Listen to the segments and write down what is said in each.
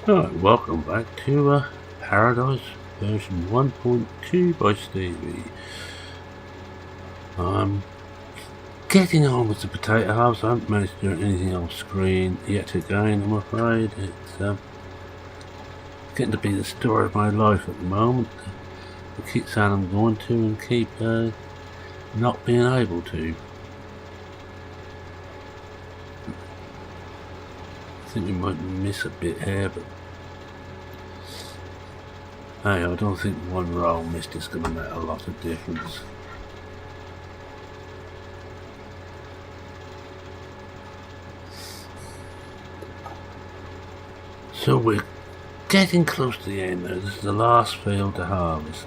Alright, welcome back to Paradise version 1.2 by Stevie. I'm getting on with the potato halves. I haven't managed to do anything off screen yet again, I'm afraid. It's getting to be the story of my life at the moment. I keep saying I'm going to and keep not being able to. I think we might miss a bit here, but hey, I don't think one roll missed is going to make a lot of difference. So we're getting close to the end now. This is the last field to harvest.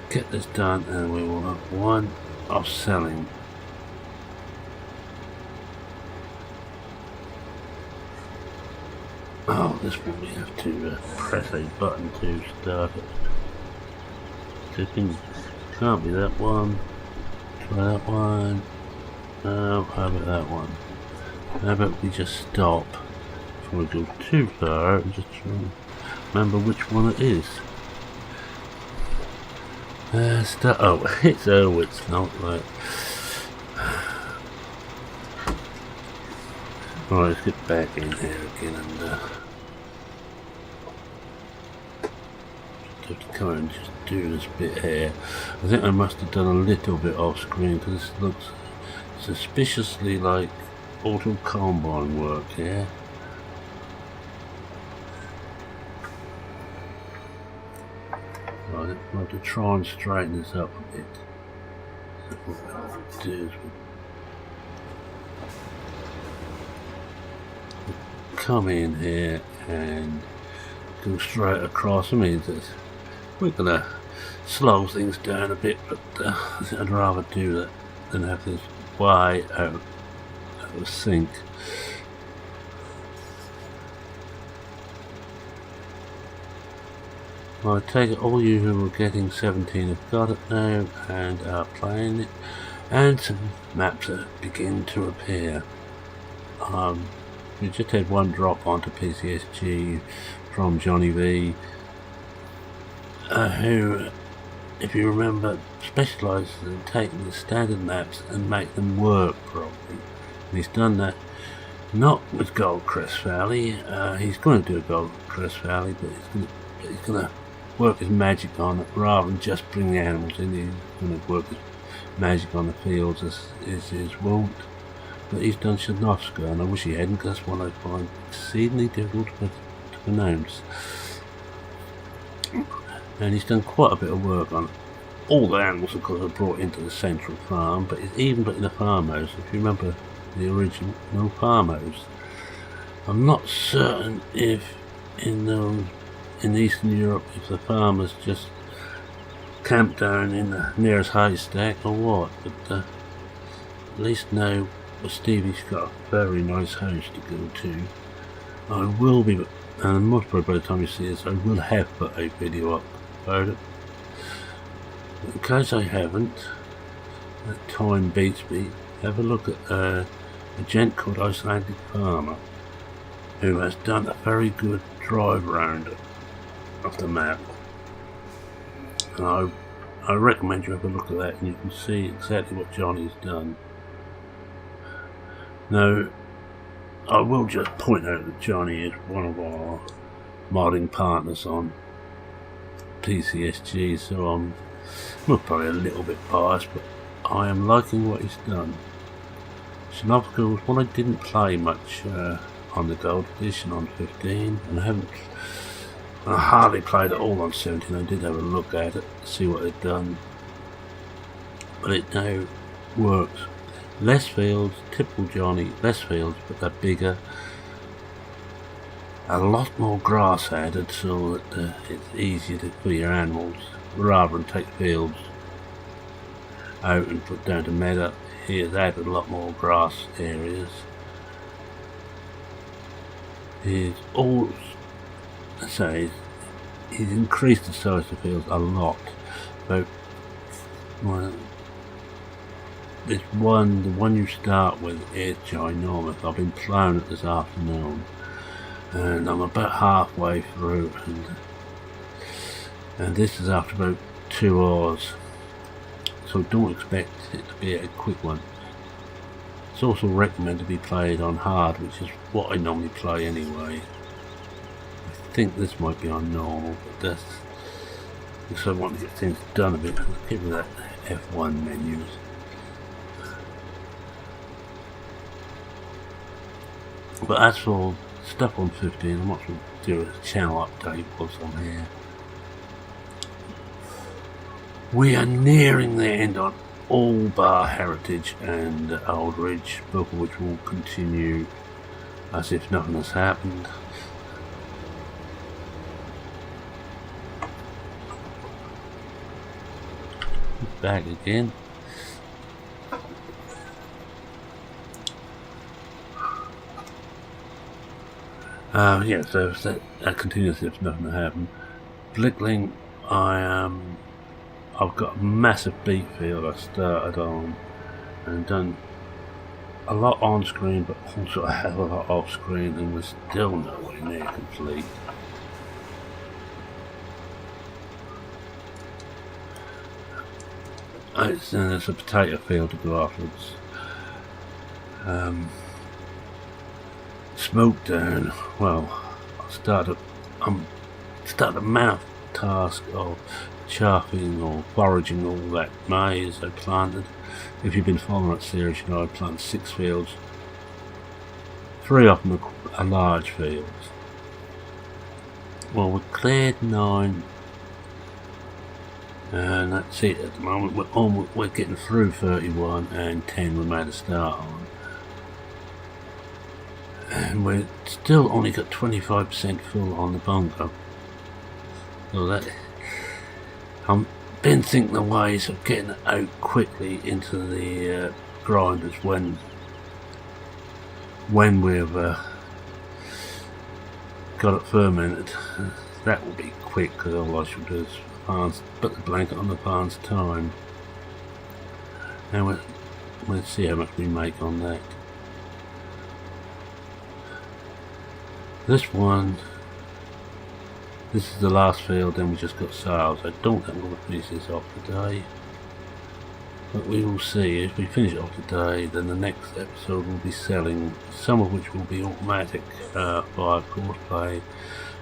Get this done and we will have one off selling. Oh, this one we have to press a button to start it. Cooking. Can't be that one. Try that one. No, how about that one? How about we just stop before we go too far and just try and remember which one it is. It's not right. Alright, let's get back in here again and have to come and just do this bit here. I think I must have done a little bit off screen because this looks suspiciously like auto combine work here. Right, I have to try and straighten this up a bit. So what we'll do is we'll come in here and go straight across. I mean, we're gonna slow things down a bit, but I'd rather do that than have this way out of sync. I take it all you who are getting 17 have got it now and are playing it, and some maps are beginning to appear. We just had one drop onto PCSG from Johnny V, who, if you remember, specialises in taking the standard maps and make them work properly. And he's done that not with Goldcrest Valley. He's going to do a Goldcrest Valley, but he's going to work his magic on it rather than just bring the animals in. He's going to work his magic on the fields as is his wont. But he's done Shadnovska, and I wish he hadn't, because that's one I find exceedingly difficult to pronounce. And he's done quite a bit of work on all the animals, of course, are brought into the central farm, but he's even put in a farmhouse. If you remember the original farmhouse, I'm not certain if in Eastern Europe, if the farmers just camp down in the nearest haystack or what, but at least now Stevie's got a very nice house to go to. I will be, and most probably by the time you see this, I will have put a video up about it. In case I haven't, that time beats me, have a look at a gent called Icelandic Farmer, who has done a very good drive round of the map. And I recommend you have a look at that and you can see exactly what Johnny's done. Now, I will just point out that Johnny is one of our modding partners on PCSG, so I'm probably a little bit biased, but I am liking what he's done. Shadnovska was one I didn't play much on the Gold Edition on 15, and I hardly played it all on 17. I did have a look at it to see what they'd done, but it now works. Less fields, typical Johnny, less fields, but they're bigger. A lot more grass added so that it's easier for your animals, rather than take fields out and put down to meadow. He's added a lot more grass areas. He's increased the size of the fields a lot. About the one you start with is ginormous. I've been ploughing it this afternoon, and I'm about halfway through, and this is after about 2 hours, so don't expect it to be a quick one. It's also recommended to be played on hard, which is what I normally play anyway. I think this might be on normal, but that's because I want to get things done a bit. I'll give me that F1 menus. But as for stuff on 15, I might as well do a channel update whilst I'm here. We are nearing the end on all bar Heritage and Old Ridge, both of which will continue as if nothing has happened. Back again. Yeah, so that continues as if nothing happened. Blickling, I've got a massive beat field I started on and done a lot on screen, but also a hell of a lot off screen, and we're still nowhere near complete. There's a potato field to go afterwards. Smoke down. Well, I'm started a math task of chaffing or foraging all that maize I planted. If you've been following that series, you know I planted 6 fields. 3 of them are large fields. Well, we cleared 9. And that's it at the moment. We're getting through 31 and 10 we made a start on. And we're still only got 25% full on the bunker. So that I've been thinking the ways of getting it out quickly into the grinders when we've got it fermented. That will be quick, because all I should do is put the blanket on the barn's time. And let's see how much we make on that. This is the last field, then we just got sales. I don't think I'm going to finish this off today, but we will see. If we finish it off today, then the next episode will be selling, some of which will be automatic via course play,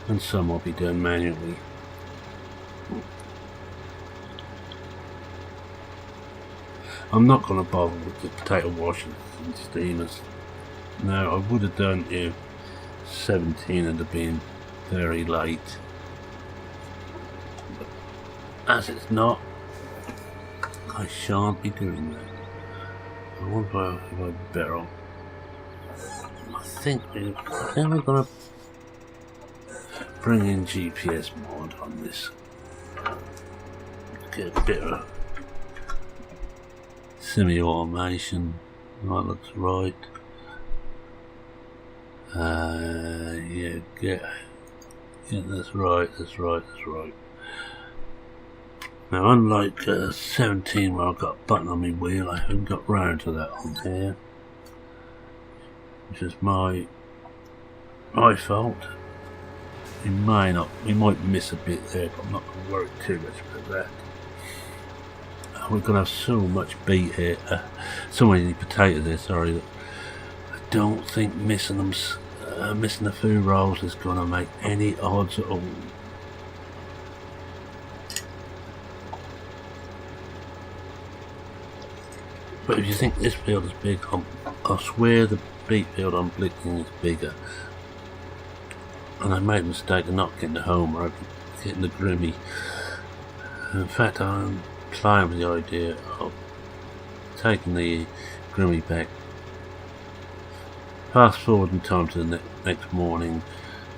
and some I'll be doing manually. I'm not going to bother with the potato washers and steamers. No, I would have done if 17 had been very late. But as it's not, I shan't be doing that. I wonder if I'd better off. I think we're going to bring in GPS mod on this. Get a bit of semi-automation. That looks right. Yeah, that's right. Now, unlike 17 where I've got a button on my wheel, I haven't got round to that on here, which is my fault. We might miss a bit there, but I'm not going to worry too much about that. We're going to have so much beet here, so many potatoes here, sorry, that I don't think missing the food rolls is going to make any odds at all. But if you think this field is big, I swear the beet field on Blickling is bigger. And I made a mistake of not getting the Homer, getting the Grimmy. In fact, I'm playing with the idea of taking the Grimmy back, fast forward in time to the next morning,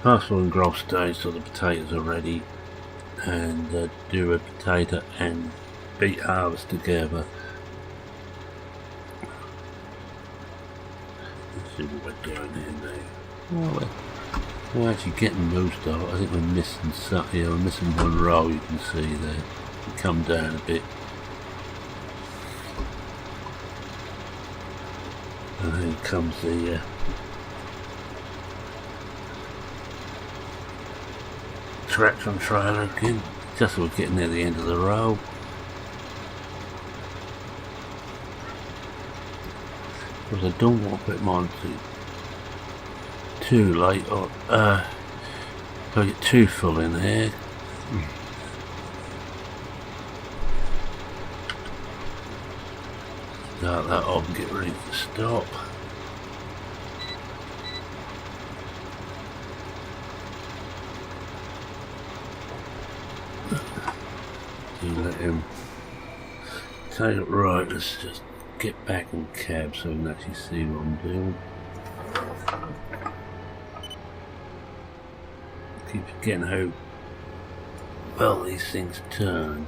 fast forward in growth stage so the potatoes are ready, and do a potato and beet harvest together. Let's see what we're doing here now. Well, we're actually getting most of it. I think we're missing something. Yeah, we're missing one row, you can see there. We come down a bit. And here comes the tractor and trailer again, just as we're getting near the end of the road. Because I don't want to put mine too late or don't get too full in here. Start that off and get ready to stop. You let him take it right. Let's just get back in cab so we can actually see what I'm doing. Keep forgetting how well these things turn.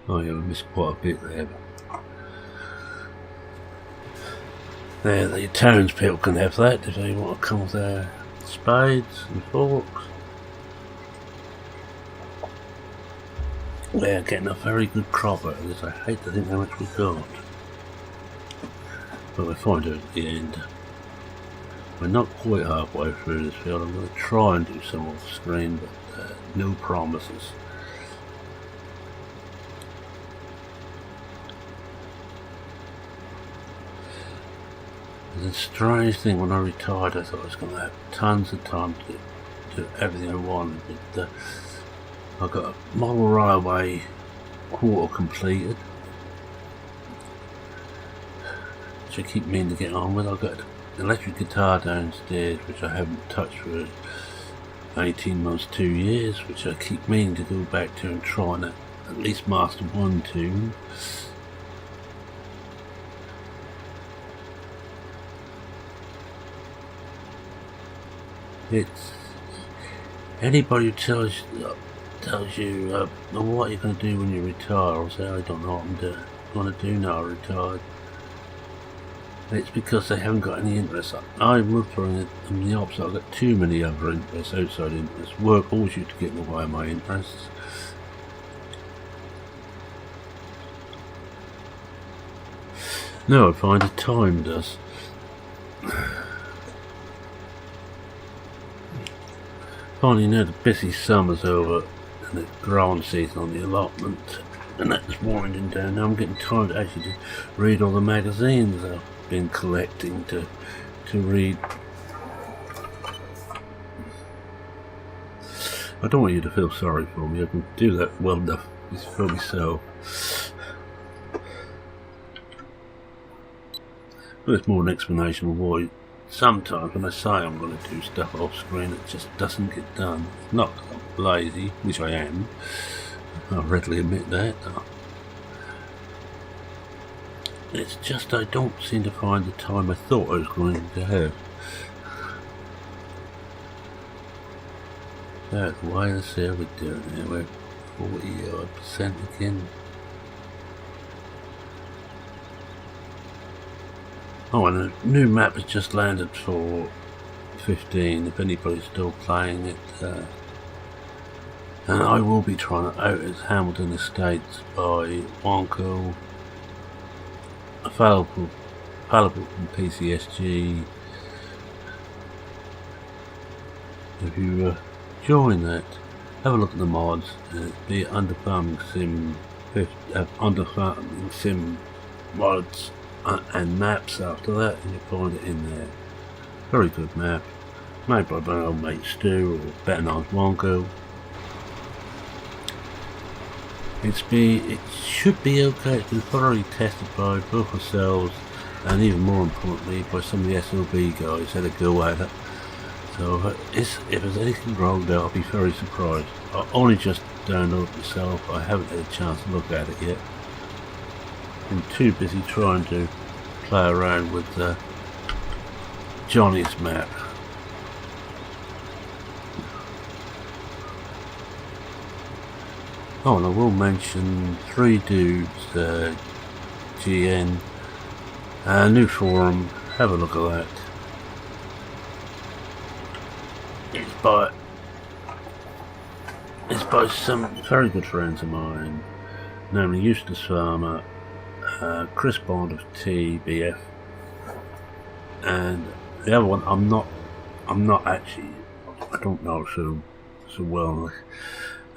Oh yeah, we missed quite a bit there. There, the townspeople can have that if they want to come with their spades and forks. We're getting a very good crop out of this. I hate to think how much we got, but we'll find out at the end. We're not quite halfway through this field. I'm going to try and do some off screen, but no promises. The strange thing, when I retired I thought I was going to have tons of time to do everything I wanted, but I got a model railway quarter completed, which I keep meaning to get on with. I've got an electric guitar downstairs which I haven't touched for 18 months, 2 years, which I keep meaning to go back to and try and at least master one tune. It's anybody who tells you what you're going to do when you retire, or say I don't know what I'm going to do now I'm retired. It's because they haven't got any interest. I'm looking at the opposite. I've got too many other interests, outside interests. Work always used to get in the way of my interests. No, I find the time does. Finally, now the busy summer's over and the growing season on the allotment, and that's winding down. Now I'm getting time to actually read all the magazines I've been collecting to read. I don't want you to feel sorry for me. I can do that well enough for myself. But it's more an explanation of why sometimes when I say I'm going to do stuff off screen, it just doesn't get done. Not lazy, which I am. I readily admit that. It's just I don't seem to find the time I thought I was going to have. That's why I say we're doing it. We're 40% again. Oh, and a new map has just landed for 15, if anybody's still playing it. And I will be trying it out as Hamilton Estates by Wonko. Available from PCSG. If you join that, have a look at the mods. Be it Under Farming Sim mods and maps after that, and you'll find it in there. Very good map, made by my old mate Stu, or better known as Wonko. It should be okay. It's been thoroughly tested by both ourselves and, even more importantly, by some of the SLB guys that had a go at it. So if there's anything wrong there, I'll be very surprised. I only just downloaded it myself. I haven't had a chance to look at it yet. I'm too busy trying to play around with Johnny's map. Oh, and I will mention 3 Dudes GN, new forum. Have a look at that. It's by some very good friends of mine, namely Eustace Farmer Chris Bond of TBF, and the other one I'm not actually, I don't know so well.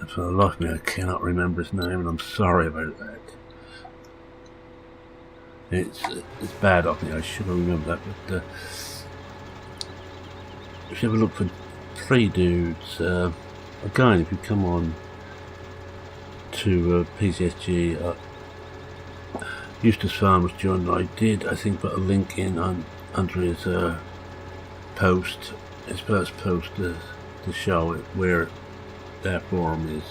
For the life of me, I cannot remember his name, and I'm sorry about that. It's bad of me. I should have remembered that. But if you ever look for three dudes, again, if you come on to PCSG, Eustace Farmer's joined. I did, I think, put a link in under his post, his first post to show it where their forum is.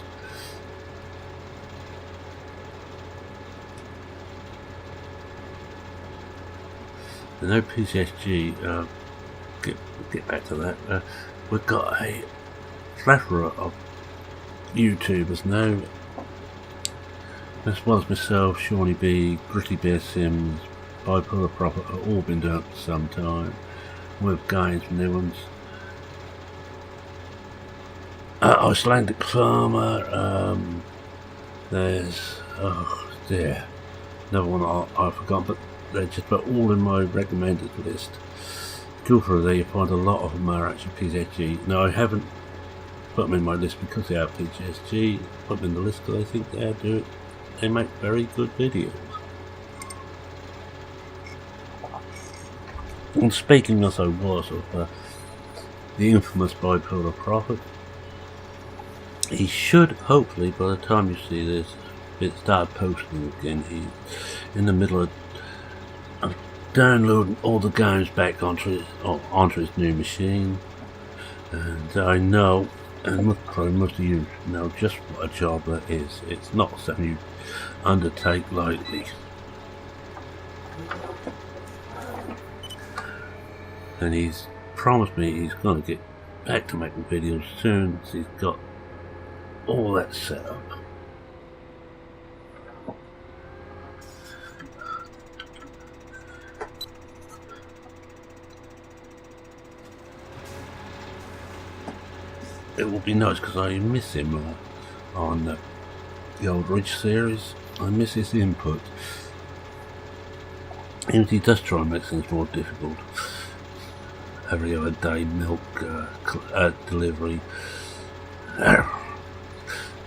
The no PCSG, get back to that. We've got a plethora of YouTubers now, as well as myself, Shawnee B, Gritty Bear Sims, Bipolar Prophet, have all been doing it for some time. We've gained new ones. Icelandic Farmer, there's, oh dear, another one I forgot, but they're just about all in my recommended list. Go through there, you find a lot of them are actually PCSG. Now I haven't put them in my list because they are PCSG, put them in the list because I think they make very good videos. And speaking as I was of the infamous Bipolar Prophet, he should, hopefully, by the time you see this, start posting again. He's in the middle of downloading all the games back onto his new machine. And I know, and probably most of you know just what a job that is. It's not something you undertake lightly. And he's promised me he's going to get back to making videos soon, so he's got all that set up. It will be nice because I miss him on the old Ridge series. I miss his input. Even if he does try and make things more difficult. Every other day milk delivery.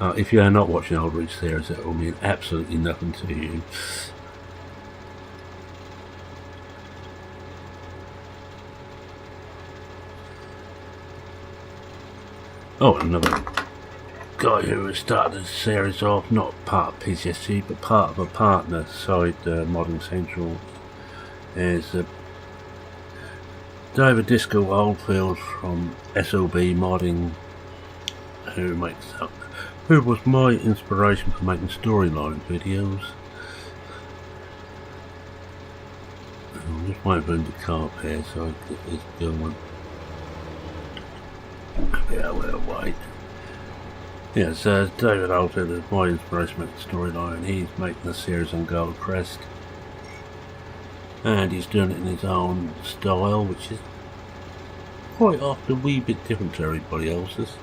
If you are not watching old Ridge series, it will mean absolutely nothing to you. Oh, another guy who has started the series off, not part of PCSG, but part of a partner side, Modding Central, is David Disco Oldfield from SOB Modding, who was my inspiration for making storyline videos. I'm just waiting for him to come up here so I can get this going. Yeah, we'll wait. Yes, David Oldfield is my inspiration for making storyline. He's making a series on Goldcrest, and he's doing it in his own style, which is quite often a wee bit different to everybody else's.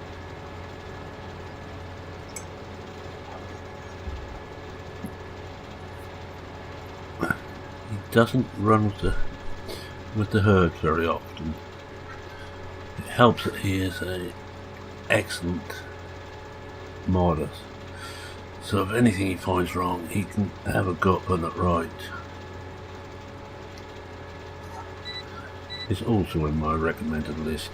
He doesn't run with the herd very often. It helps that he is an excellent modder, so if anything he finds wrong, he can have a go at putting it right. It's also in my recommended list.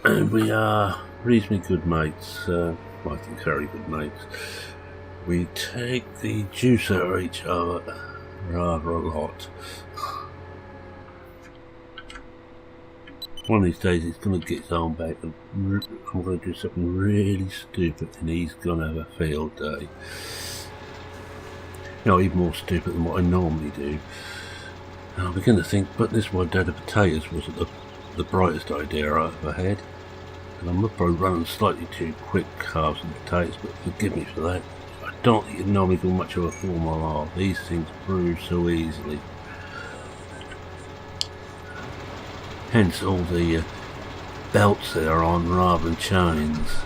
And we are reasonably good mates, I think very good mates. We take the juice out of each other rather a lot. One of these days he's going to get his arm back and I'm going to do something really stupid and he's going to have a field day. You know, even more stupid than what I normally do. And I begin to think putting this one down to potatoes wasn't the brightest idea I ever had. And I'm probably running slightly too quick halves and potatoes, but forgive me for that. I don't think you'd normally do much of a formal half. These things bruise so easily. Hence all the belts that are on rather than chains.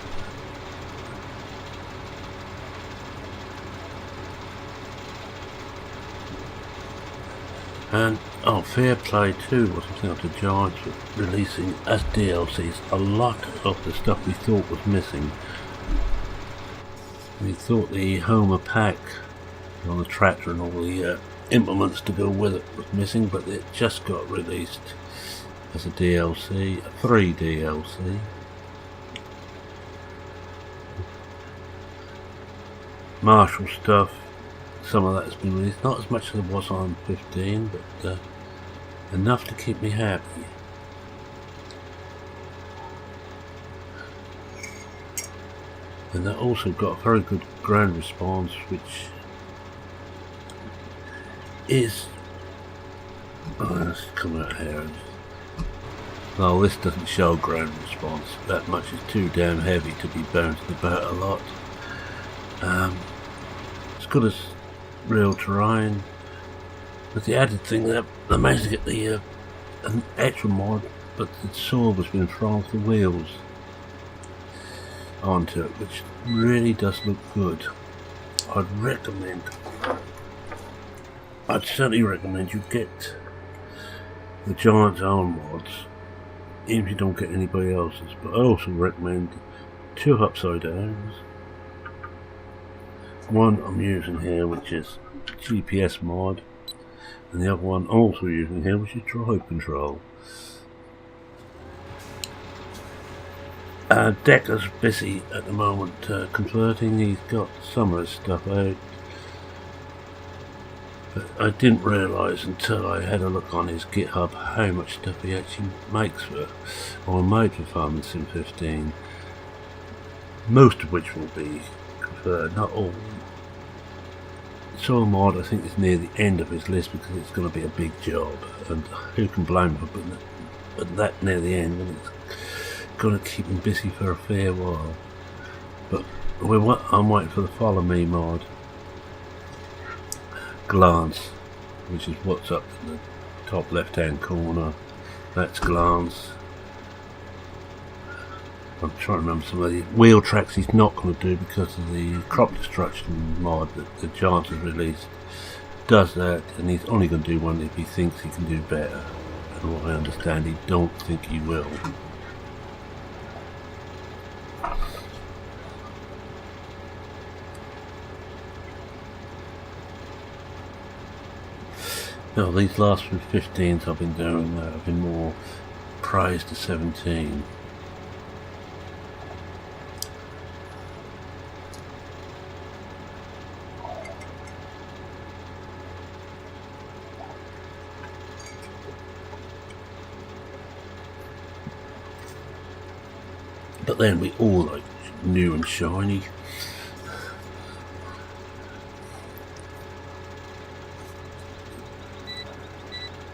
And oh, Fair Play 2 was something after Giants were releasing as DLCs a lot of the stuff we thought was missing. We thought the Homer pack on the tractor and all the implements to go with it was missing, but it just got released as a DLC, a free DLC. Marshall stuff, some of that has been released, not as much as it was on 15, but enough to keep me happy. And that also got a very good ground response, which is... oh, let's come out here. Well, this doesn't show ground response that much. It's too damn heavy to be bouncing about a lot. As good as real terrain, with the added thing that I managed to get the an extra mod, but the saw has been thrown off the wheels onto it, which really does look good. I'd certainly recommend you get the Giant's own mods, even if you don't get anybody else's. But I also recommend 2 upside downs. One I'm using here, which is GPS mod, and the other one I'm also using here, which is drive control. Decker's busy at the moment converting. He's got some of his stuff out, but I didn't realise until I had a look on his GitHub how much stuff he actually makes for, or made for Farming Sim 15. Most of which will be converted, not all. Soil mod I think is near the end of his list because it's going to be a big job, and who can blame him for putting that near the end when it's going to keep him busy for a fair while. But I'm waiting for the Follow Me mod. Glance, which is what's up in the top left hand corner. That's Glance. I'm trying to remember some of the wheel tracks he's not going to do because of the crop destruction mod that the Giants has released. Does that, and he's only going to do one if he thinks he can do better. And what I understand, he don't think he will. Now these last 15s I've been doing have been more praise to 17. But then we all like new and shiny.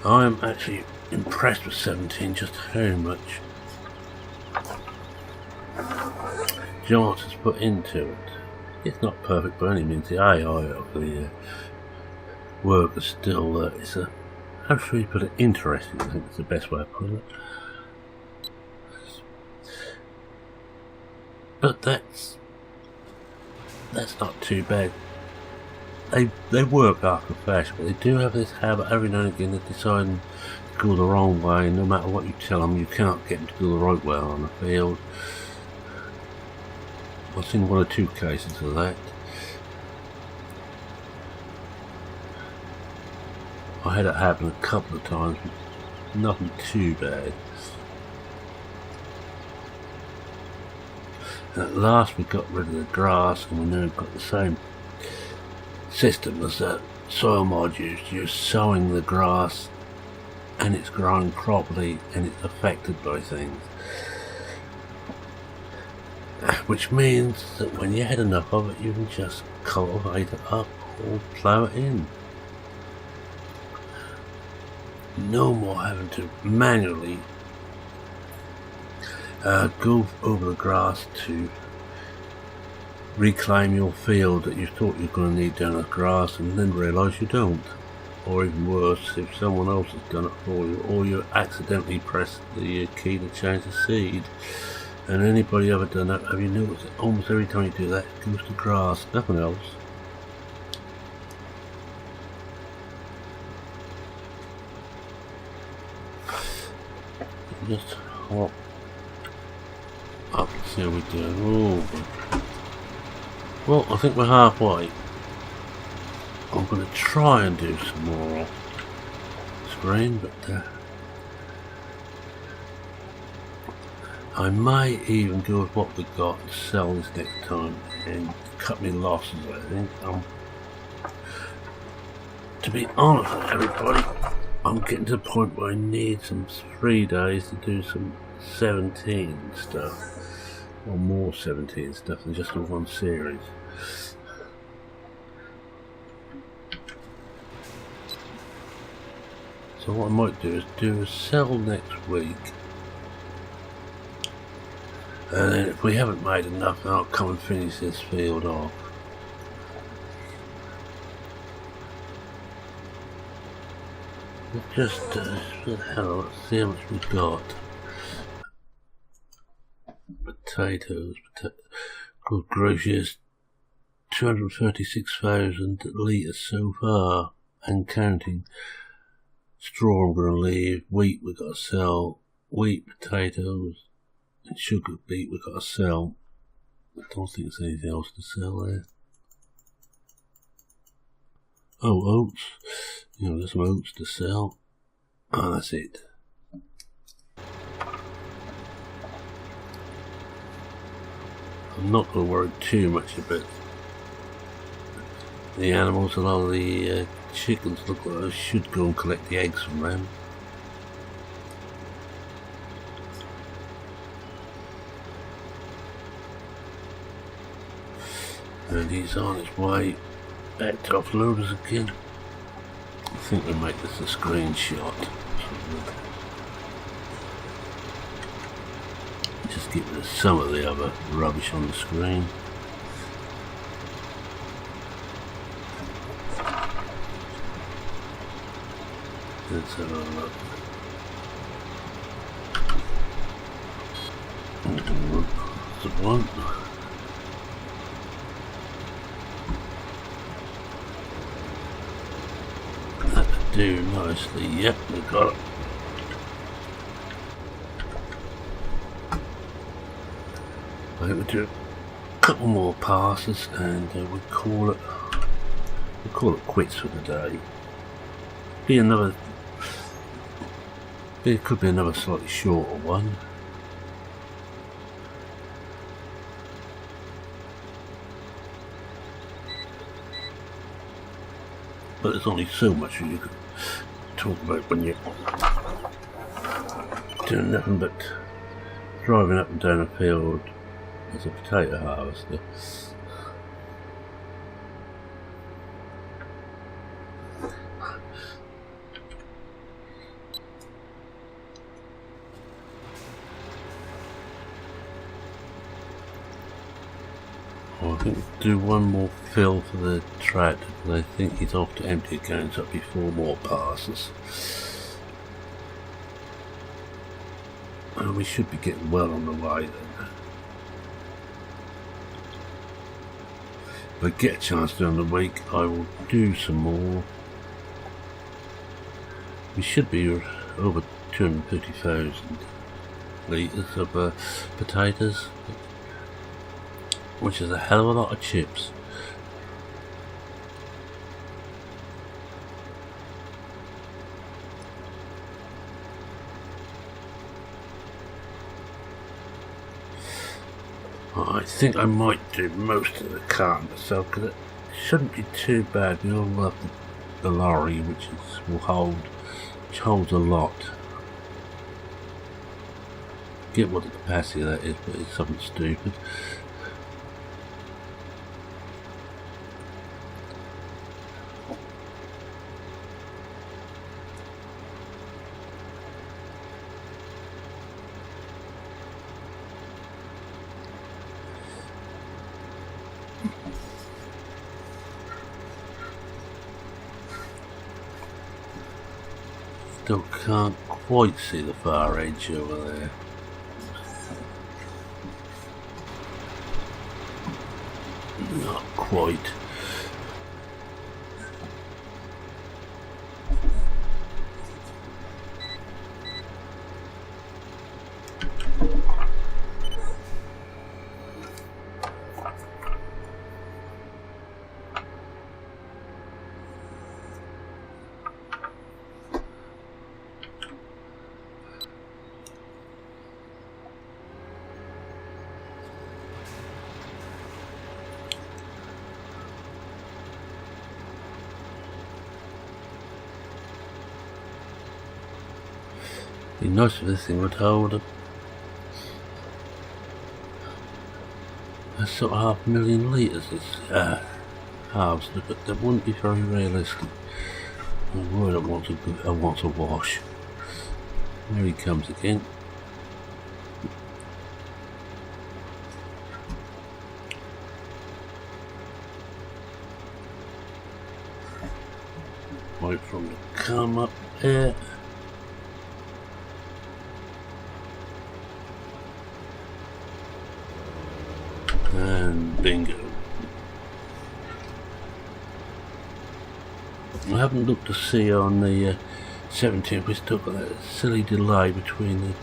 I am actually impressed with 17, just how much Giants has put into it. It's not perfect by any means. The AI of the work is still, it's a, how should we put it, interesting, I think is the best way of putting it. But that's not too bad. They work after fashion, but they do have this habit every now and again of deciding to go the wrong way. No matter what you tell them, you can't get them to go the right way on the field. I've seen 1 or 2 cases of that. I had it happen a couple of times, but nothing too bad. And at last we got rid of the grass, and we now got the same system as that soil mod used. You're sowing the grass and it's growing properly and it's affected by things, which means that when you had enough of it you can just cultivate it up or plough it in. No more having to manually go over the grass to reclaim your field that you thought you were going to need down the grass and then realise you don't. Or even worse, if someone else has done it for you, or you accidentally press the key to change the seed. And anybody ever done that? Have you noticed that almost every time you do that it goes to grass, nothing else. just hop up and see how we do. Oh, well, I think we're halfway. I'm going to try and do some more screen, but I may even go with what we've got and sell this next time and cut me losses, I think. To be honest with everybody, I'm getting to the point where I need some 3 days to do some 17 stuff, or more 17 stuff than just in one series. So what I might do is do a sell next week, and then if we haven't made enough, I'll come and finish this field off. Just let's see how much we've got. Potatoes, good gracious, 236,000 litres so far, and counting. Straw I'm going to leave, wheat we've got to sell, wheat, potatoes, and sugar beet we've got to sell. I don't think there's anything else to sell there. Oh, oats. You know, there's some oats to sell. Ah, that's it. I'm not going to worry too much about the animals. A lot of the chickens look like I should go and collect the eggs from them. And he's on his way back to offloaders again. I think we'll make this a screenshot. Just get rid of some of the other rubbish on the screen. Let's have a look. That's the one. That'll do nicely. Yep, we got it. I think we'll do a couple more passes and we call it quits for the day. It could be another slightly shorter one. But there's only so much you can talk about when you're doing nothing but driving up and down a field as a potato harvester. I think we'll do one more fill for the tractor, but I think he's off to empty accounts up before more passes. And we should be getting well on the way then. If I get a chance during the week, I will do some more. We should be over 250,000 litres of potatoes, which is a hell of a lot of chips. I think I might do most of the cart myself because it shouldn't be too bad. We all have the lorry, which holds a lot. Get what the capacity of that is, but it's something stupid. Still can't quite see the far edge over there. Not quite. be nice if this thing would hold a sort of 500,000 litres. It's halves, but that wouldn't be very realistic. Oh, word, I want to wash. There he comes again. Wait for him to come up there. And bingo. I haven't looked to see on the 17th, we still got that silly delay between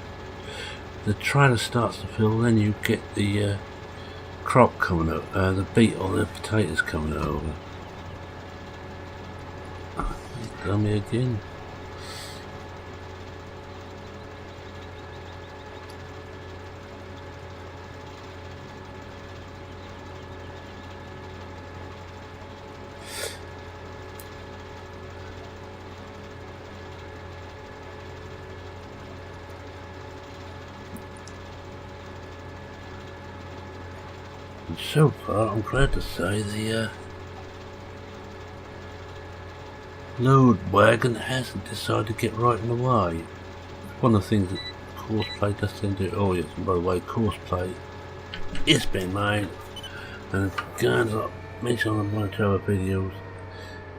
the trailer starts to fill, then you get the crop coming over, the beet or the potatoes coming over. He's done me again. And so far, I'm glad to say the load wagon hasn't decided to get right in the way. One of the things that Courseplay does tend to do. Oh yes, and by the way, Courseplay is being made, and guys, I mentioned on one or two other videos,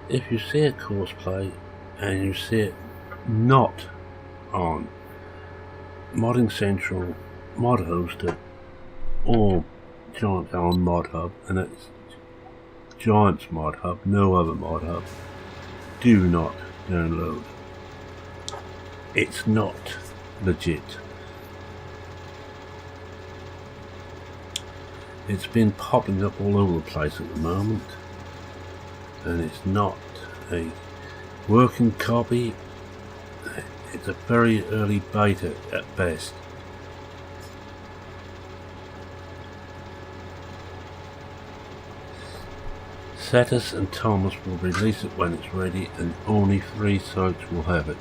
if you see a Courseplay and you see it not on Modding Central, Mod Hoster, or Giants on Mod Hub, and it's Giants Mod Hub, no other Mod Hub, do not download. It's not legit. It's been popping up all over the place at the moment, and it's not a working copy. It's a very early beta at best. Satis and Thomas will release it when it's ready, and only 3 sites will have it.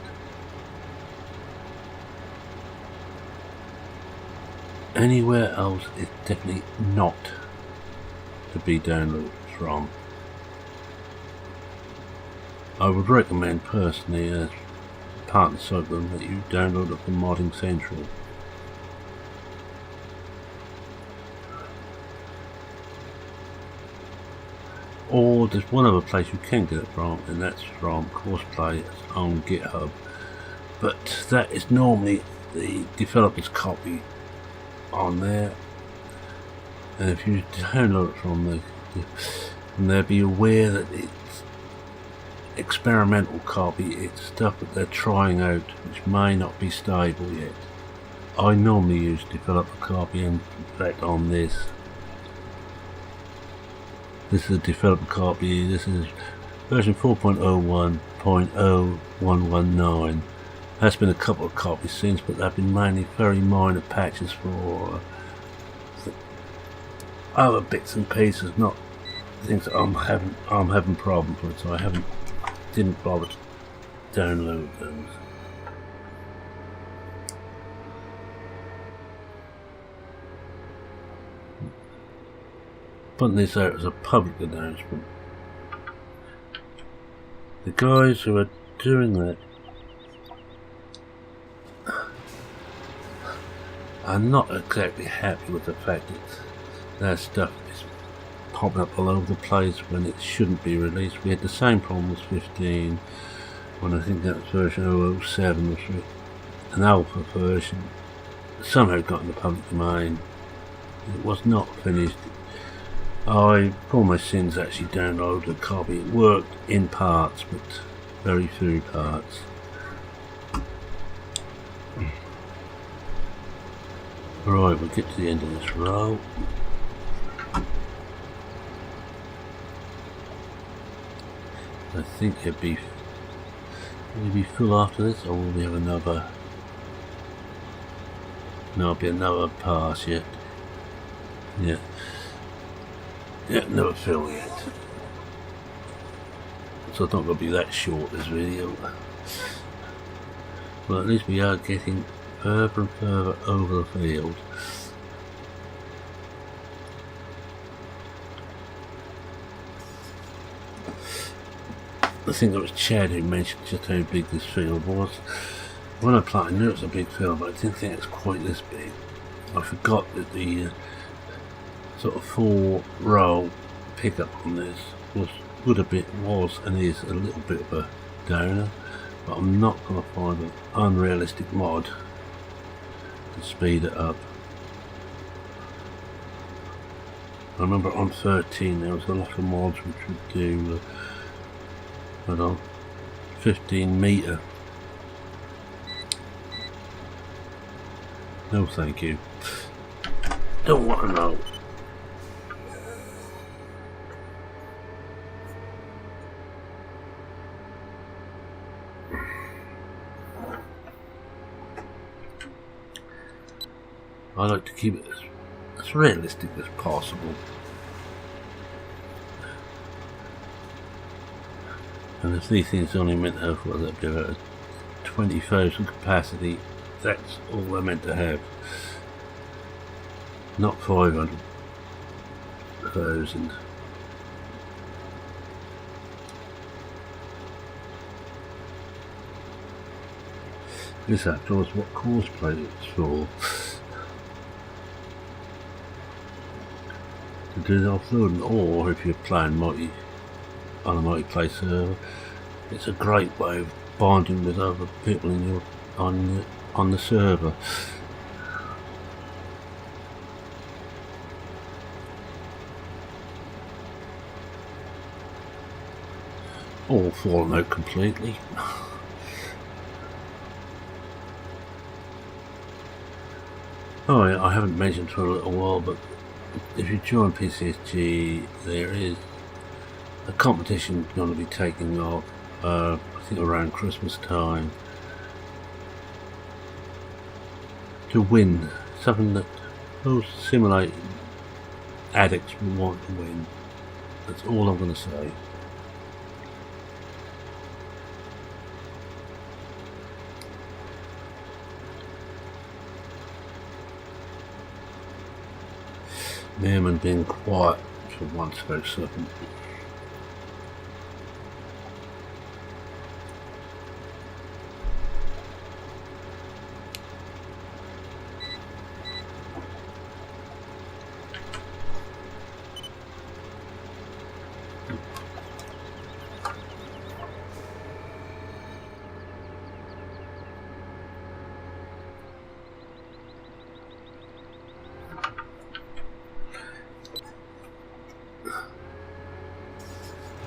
Anywhere else is definitely not to be downloaded from. I would recommend personally, as part of them, that you download it from Modding Central. Or there's one other place you can get it from, and that's from Coursplay's on GitHub. But that is normally the developer's copy on there. And if you download it from there, be aware that it's experimental copy. It's stuff that they're trying out, which may not be stable yet. I normally use developer copy, and in fact on this is a developer copy. This is version 4.01.0119. There's been a couple of copies since, but they've been mainly very minor patches for other bits and pieces, not things that I'm having problems with, so I didn't bother to download those. Putting this out as a public announcement. The guys who are doing that are not exactly happy with the fact that their stuff is popping up all over the place when it shouldn't be released. We had the same problem with 15 when I think that was version 007 was an alpha version. Somehow got in the public domain. It was not finished. I, for my sins, actually downloaded a copy. It worked in parts, but very few parts. Right, we'll get to the end of this row. I think it'll be full after this, or will we have another? No, it'll be another pass yet. Yeah. Yeah, never fill yet. So it's not going to be that short, this video. Well, at least we are getting further and further over the field. I think it was Chad who mentioned just how big this field was. When I played, I knew it was a big field, but I didn't think it was quite this big. I forgot that the sort of 4-row pickup on this was and is a little bit of a downer, but I'm not going to find an unrealistic mod to speed it up. I remember on 13 there was a lot of mods which would do 15 meter. No thank you. Don't want to know. I like to keep it as realistic as possible. And if these things only meant to have, well, that'd be about 20,000 capacity, that's all they're meant to have. Not 500,000. This after is what cosplay it's for. To do the offloading, or if you're playing on a multiplayer server, it's a great way of bonding with other people on the server. All fallen out completely. Oh, I haven't mentioned for a little while, but if you join PCSG, there is a competition going to be taking off, I think around Christmas time, to win something that those simulating addicts will want to win. That's all I'm going to say. Merman being quiet for once for a second.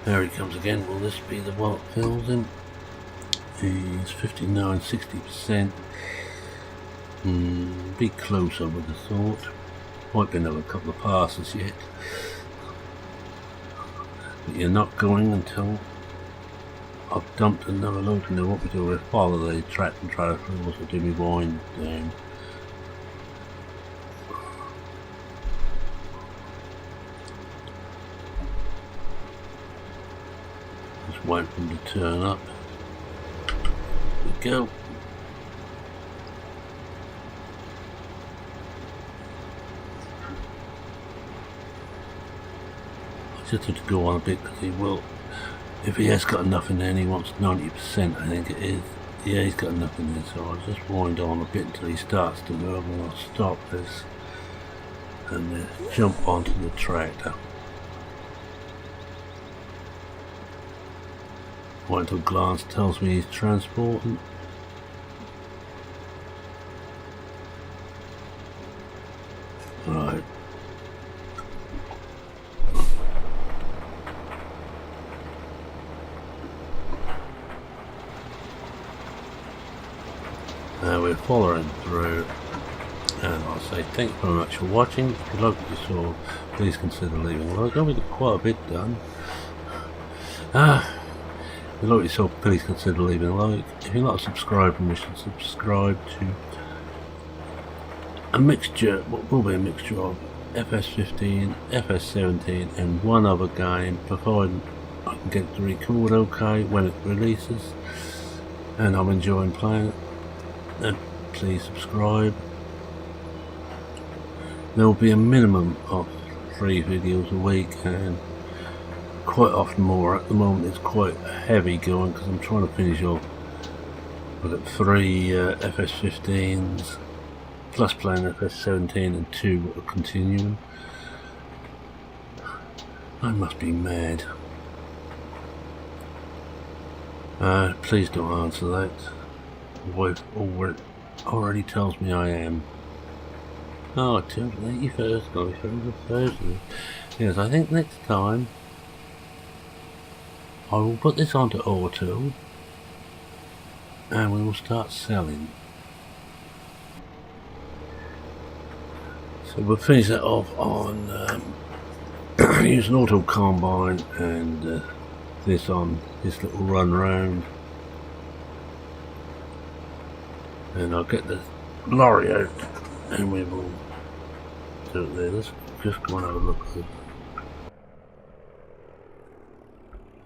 There he comes again. Will this be the one that fills him? He's 59-60%. Be close, I would have thought. Might be another couple of passes yet. But you're not going until I've dumped another load, and they want me to follow the track and try to also do me wind down. Wait for them to turn up. Here we go. I just have to go on a bit because he will. If he has got enough in there and he wants 90%, I think it is. Yeah, he's got enough in there, so I'll just wind on a bit until he starts to move, and I'll stop this and jump onto the tractor. Wait until glance tells me he's transporting. Right. Now we're following through, and I'll say thanks very much for watching. If you liked what you saw, please consider leaving a like. We've got quite a bit done. If you like what you saw, please consider leaving a like. If you're not subscribed, you should subscribe to a mixture, what will be a mixture of FS15, FS17 and one other game, provided I can get it to record okay when it releases and I'm enjoying playing it. And please subscribe. There will be a minimum of 3 videos a week, and quite often more. At the moment it's quite heavy going because I'm trying to finish off. I've got 3 FS15s plus playing FS17 and 2 that are continuing. I must be mad. Please don't answer that. My wife already tells me I am. Oh, 281st, got me Thursday. Yes, I think next time I will put this onto auto and we will start selling. So we'll finish that off on use an auto combine and this on this little run round, and I'll get the lorry out and we will do it there. Let's just go and have a look at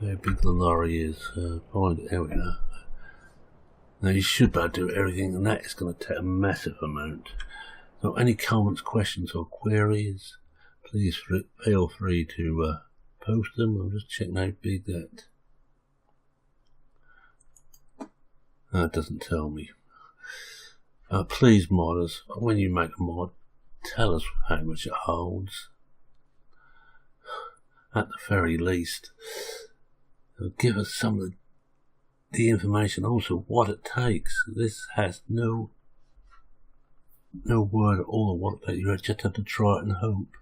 how big the lorry is. Find it. There we are. Now you should be able to do everything, and that is going to take a massive amount. So any comments, questions or queries, please feel free to post them. I'm just checking how big that. It doesn't tell me. Please modders, when you make a mod, tell us how much it holds. At the very least, give us some of the information, also what it takes. This has no word at all of what it takes. You just have to try it and hope.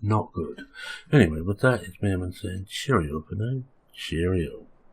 Not good. Anyway, with that, it's me saying cheerio for now. Cheerio.